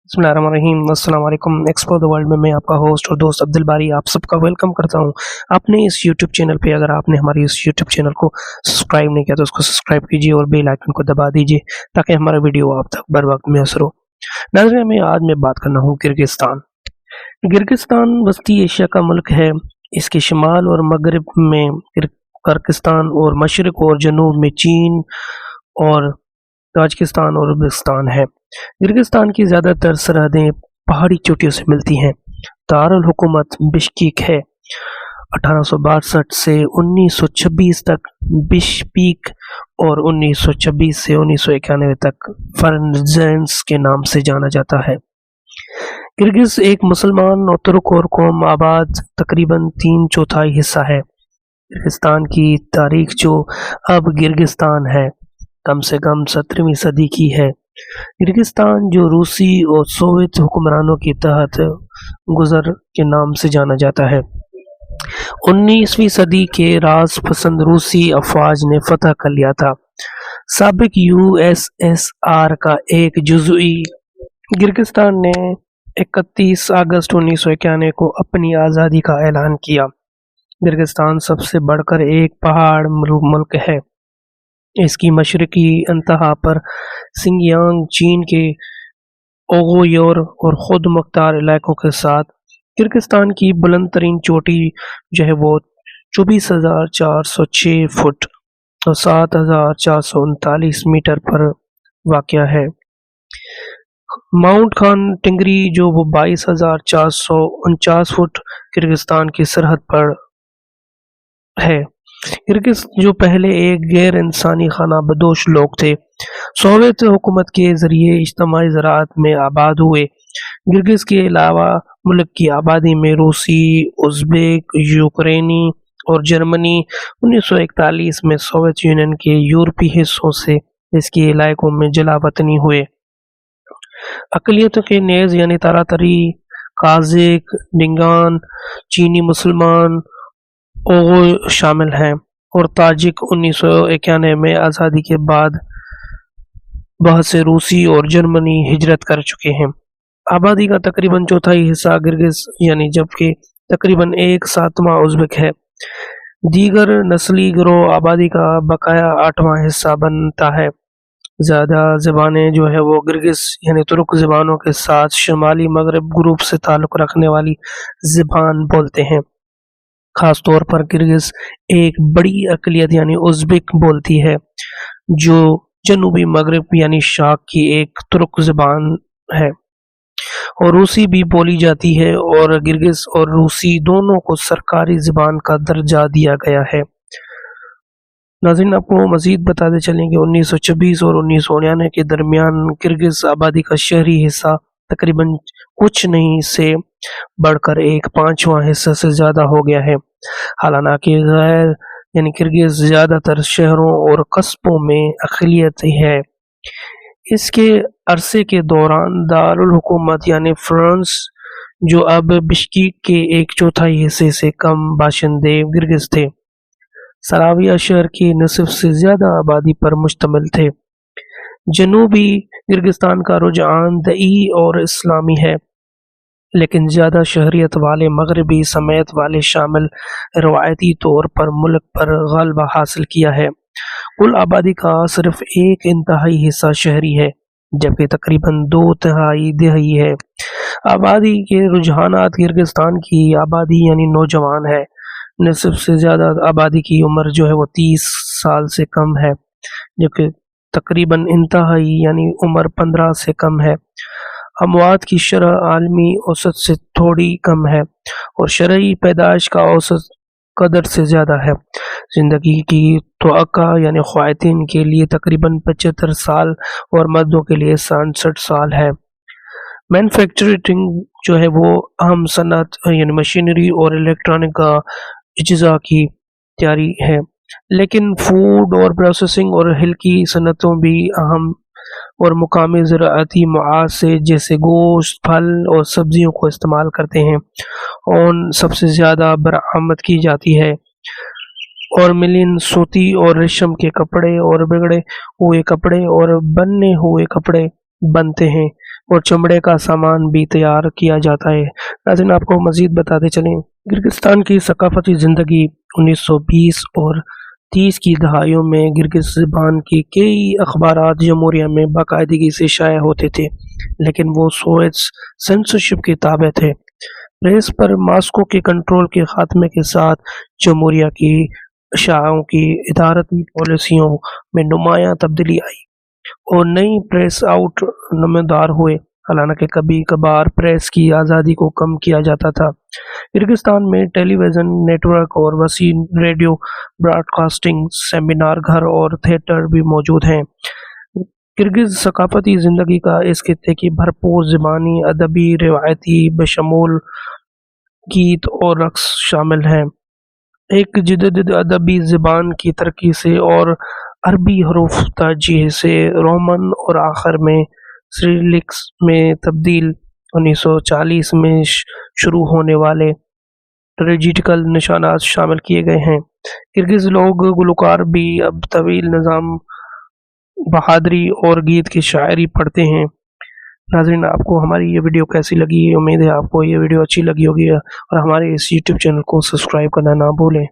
बिस्मिल्लाहिर्रहमानिर्रहीम। अस्सलाम वालेकुम। एक्सप्लोर द वर्ल्ड में मैं आपका होस्ट और दोस्त अब्दुल बारी आप सबका वेलकम करता हूं। आपने इस यूट्यूब चैनल पे अगर आपने हमारे इस यूट्यूब चैनल को सब्सक्राइब नहीं किया तो उसको सब्सक्राइब कीजिए और बेल आइकन को दबा दीजिए ताकि हमारा वीडियो आप तक बर वक्त मैसर हो। नाज़रीन, में आज मैं बात करना हूँ किर्गिस्तान। किर्गिस्तान वस्ती एशिया का मुल्क है। इसके शिमाल और मगरब में किर्गिस्तान और मशरक और जनूब में चीन और ताजिकिस्तान और उज़्बेकिस्तान है। किर्गिस्तान की ज़्यादातर सरहदें पहाड़ी चोटियों से मिलती हैं। दारुल हुकूमत बिश्केक है। 1862 से 1926 तक बिश्केक और 1926 से 1991 तक फरनज़ेंस के नाम से जाना जाता है। किर्गिज एक मुसलमान और तुर्क और कौम आबाद तकरीबन 3/4 हिस्सा है। किर्गिस्तान की तारीख जो अब किर्गिस्तान है कम से कम 17वीं सदी की है। किर्गिस्तान जो रूसी और सोवियत हुक्मरानों के तहत गुजर के नाम से जाना जाता है। 19वीं सदी के राज पसंद रूसी अफवाज ने फतह कर लिया था। साबिक यूएसएसआर का एक जुज़ई किर्गिस्तान ने 31 अगस्त 1991 को अपनी आज़ादी का ऐलान किया। किर्गिस्तान सबसे बढ़कर एक पहाड़ मुल्क है। इसकी मशरकी इंतहा पर सिंगियांग चीन के ओगोयोर और खुद मुख्तार इलाकों के साथ किर्गिस्तान की बुलंद तरीन चोटी जो है वो 24,406 फुट और 7,439 मीटर पर वाक़या है। माउंट खान टिंगरी जो वो 22,449 फुट किर्गिस्तान की सरहद पर है। किर्गिज जो पहले एक गैर इंसानी खाना बदोश लोग थे, सोवियत हुकूमत के ज़रिए इज्तिमाई ज़राअत में आबाद हुए। किर्गिज के अलावा मुल्क की आबादी में रूसी, उज़्बेक, यूक्रेनी और जर्मनी 1941 में सोवियत यूनियन के यूरोपीय हिस्सों से इसके इलाकों में जलावतनी हुए। अक़लियतों के नेज़ यानी तारातरी, काज़िक, डिंगान, चीनी मुसलमान, ओगो शामिल हैं और ताजिक 1991 में आज़ादी के बाद बहुत से रूसी और जर्मनी हिजरत कर चुके हैं। आबादी का तकरीबन चौथाई हिस्सा किर्गिज यानी जबकि तकरीबन 1/7 उज़्बेक है। दीगर नस्ली गिरोह आबादी का बकाया 8वां हिस्सा बनता है। ज़्यादा ज़बानें जो है वो किर्गिज यानी तुर्क ज़बानों के साथ शुमाली मगरब ग्रुप से ताल्लुक़ रखने वाली ज़बान बोलते हैं। ख़ास तौर पर किर्गिज एक बड़ी अक़लियत यानी उज़्बेक बोलती है जो जनूबी मगरब यानी शाक की एक तुर्क ज़बान है और रूसी भी बोली जाती है और किर्गिज और रूसी दोनों को सरकारी ज़बान का दर्जा दिया गया है। नाज़रीन, आपको मज़ीद बताते चलें कि 1926 और 1999 के दरमियान किर्गिज आबादी का शहरी हिस्सा तकरीबन कुछ नहीं से बढ़कर 1/5वां हिस्सा से ज़्यादा हो गया है। हालांकि गैर यानी किर्गिज ज़्यादातर शहरों और कस्बों में अक़लियत है। इसके अरसे के दौरान दारुल हुकूमत यानी फ्रांस जो अब बिश्केक के 1/4 हिस्से से कम बाशिंदे किर्गिज थे, सराविया शहर की निसफ से ज़्यादा आबादी पर मुश्तमिल थे। जनूबी किर्गिस्तान का रुझान दई और इस्लामी है, लेकिन ज़्यादा शहरियत वाले मगरबी समेत वाले शामिल रवायती तौर पर मुल्क पर गलबा हासिल किया है। कुल आबादी का सिर्फ 1/3 हिस्सा शहरी है जबकि तकरीबन 2/3 देहाती है। आबादी के रुझानात किर्गिस्तान की आबादी यानी नौजवान है। निसफ से ज़्यादा आबादी की उम्र जो है वो 30 साल से कम है जबकि तकरीबन इंतहाई यानी उम्र 15 से कम है। अमवात की शरह आलमी औसत से थोड़ी कम है और शरई पैदाइश का औसत कदर से ज़्यादा है। ज़िंदगी की तवक्का यानी ख़वातीन के लिए तकरीबन 75 साल और मर्दों के लिए 67 साल है। मैन्युफैक्चरिंग जो है वो अहम सनत यानी मशीनरी और इलेक्ट्रॉनिक का इज्जा की तैयारी है, लेकिन फूड और प्रोसेसिंग और हल्की सनतों भी अहम और मुकामी ज़राअती मआद से जैसे गोश्त, फल और सब्जियों को इस्तेमाल करते हैं और सबसे ज़्यादा बरामद की जाती है। और मिलिन सूती और रेशम के कपड़े और बिगड़े हुए कपड़े और बने हुए कपड़े बनते हैं और चमड़े का सामान भी तैयार किया जाता है। नाज़रीन, आपको मज़ीद बताते चलें, किर्गिस्तान की सकाफ़ती ज़िंदगी 1920 और 30 की दहाइयों में किर्गिज़ ज़बान की कई अखबारात जमहूरिया में बाकायदगी से शाया होते थे, लेकिन वो सोवियत सेंसरशिप के ताबे थे। प्रेस पर मॉस्को के कंट्रोल के खात्मे के साथ जमहूरिया की शाओं की इदारती पॉलिसियों में नुमायां तब्दीली आई और नई प्रेस आउट नमदार हुए। हालांकि कभी कभार प्रेस की आज़ादी को कम किया जाता था। किर्गिस्तान में टेलीविज़न नेटवर्क और वसी रेडियो ब्रॉडकास्टिंग सेमिनार घर और थिएटर भी मौजूद हैं। किर्गिज़ सकाफ़ती ज़िंदगी का इस खित्ते की भरपूर ज़बानी अदबी रिवायती बशमूल गीत और रक्स शामिल हैं। एक जदीद अदबी ज़बान की तरक्की से और अरबी हरूफ तरजीह से रोमन और आखिर में सिरिलिक्स में तब्दील 1940 में शुरू होने वाले ट्रेजिटिकल निशानात शामिल किए गए हैं। किर्गिज़ लोग गुलकार भी अब तवील निज़ाम बहादुरी और गीत की शायरी पढ़ते हैं। नाज़रीन, आपको हमारी ये वीडियो कैसी लगी? उम्मीद है आपको ये वीडियो अच्छी लगी होगी और हमारे इस यूट्यूब चैनल को सब्सक्राइब करना ना भूलें।